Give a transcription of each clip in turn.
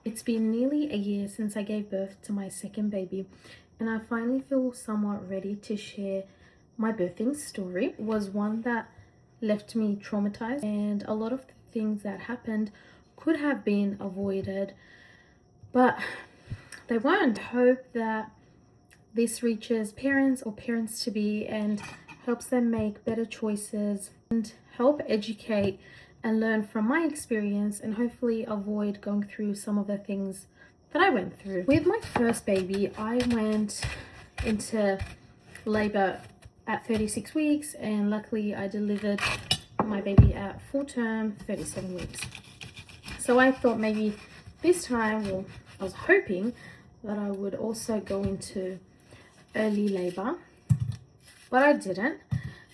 It's been nearly a year since I gave birth to my second baby, and I finally feel somewhat ready to share my birthing story. It was one that left me traumatized, and a lot of the things that happened could have been avoided, but they weren't. Hope that this reaches parents or parents to be and helps them make better choices and help educate and learn from my experience, and hopefully avoid going through some of the things that I went through. With my first baby, I went into labor at 36 weeks, and luckily I delivered my baby at full term, 37 weeks. So I thought maybe this time, well, I was hoping that I would also go into early labor, but I didn't.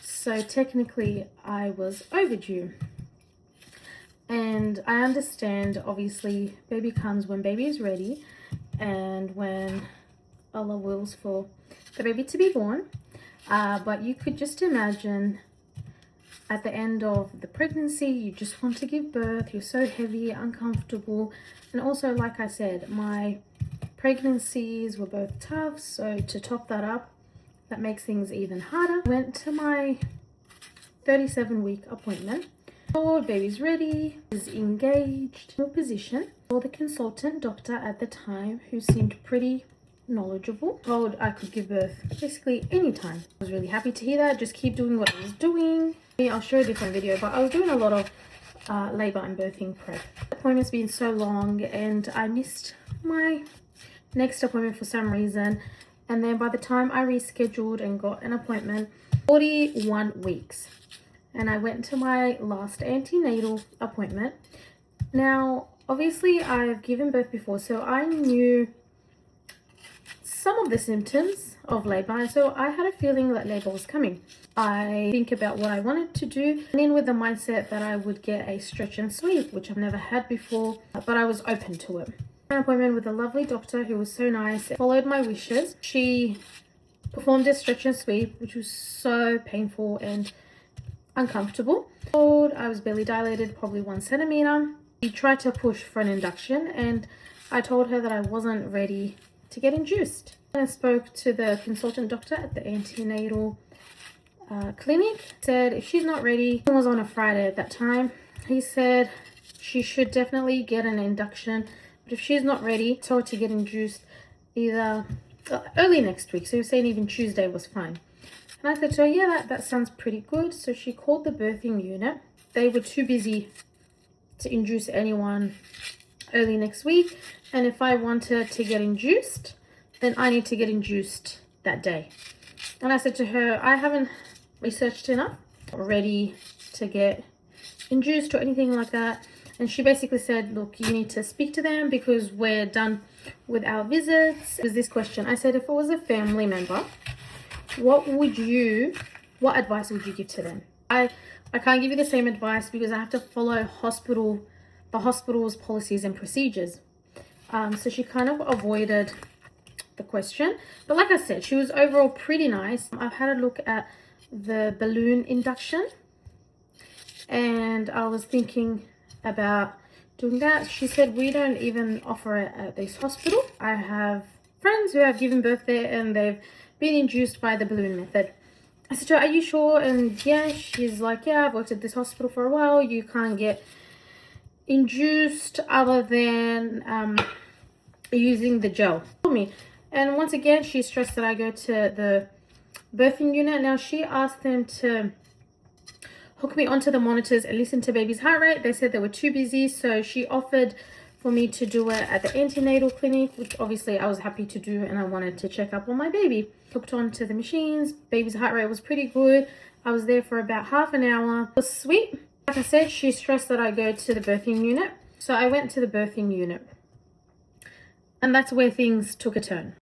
So technically I was overdue. And I understand, obviously, baby comes when baby is ready and when Allah wills for the baby to be born. But you could just imagine at the end of the pregnancy, you just want to give birth, you're so heavy, uncomfortable. And also, like I said, my pregnancies were both tough, so to top that up, that makes things even harder. I went to my 37-week appointment. Told baby's ready, is engaged, in a position. Saw the consultant doctor at the time, who seemed pretty knowledgeable. Told I could give birth basically anytime. I was really happy to hear that. Just keep doing what I was doing. I'll show a different video, but I was doing a lot of labor and birthing prep. The appointment's been so long, and I missed my next appointment for some reason. And then by the time I rescheduled and got an appointment, 41 weeks. And I went to my last antenatal appointment. Now, obviously, I've given birth before, so I knew some of the symptoms of labor. So I had a feeling that labor was coming. I think about what I wanted to do, and in with the mindset that I would get a stretch and sweep, which I've never had before, but I was open to it. An appointment with a lovely doctor who was so nice, followed my wishes. She performed a stretch and sweep, which was so painful and uncomfortable. I was barely dilated, probably 1 centimeter. She tried to push for an induction, and I told her that I wasn't ready to get induced. I spoke to the consultant doctor at the antenatal clinic. Said if she's not ready, it was on a Friday at that time. He said she should definitely get an induction, but if she's not ready, told her to get induced either early next week. So he was saying even Tuesday was fine. And I said to her, yeah, that sounds pretty good. So she called the birthing unit. They were too busy to induce anyone early next week. And if I wanted to get induced, then I need to get induced that day. And I said to her, I haven't researched enough, ready to get induced or anything like that. And she basically said, look, you need to speak to them because we're done with our visits. It was this question. I said, if it was a family member, what advice would you give to them? I can't give you the same advice because I have to follow the hospital's policies and procedures. So she kind of avoided the question. But like I said, she was overall pretty nice. I've had a look at the balloon induction, and I was thinking about doing that. She said we don't even offer it at this hospital. I have friends who have given birth there, and they've been induced by the balloon method. I said to her, are you sure? And yeah, she's like, yeah, I've worked at this hospital for a while. You can't get induced other than using the gel. And once again, she stressed that I go to the birthing unit. Now, she asked them to hook me onto the monitors and listen to baby's heart rate. They said they were too busy, so she offered for me to do it at the antenatal clinic, which obviously I was happy to do, and I wanted to check up on my baby. Hooked onto the machines. Baby's heart rate was pretty good. I was there for about half an hour. It was sweet. Like I said, she stressed that I go to the birthing unit. So I went to the birthing unit. And that's where things took a turn.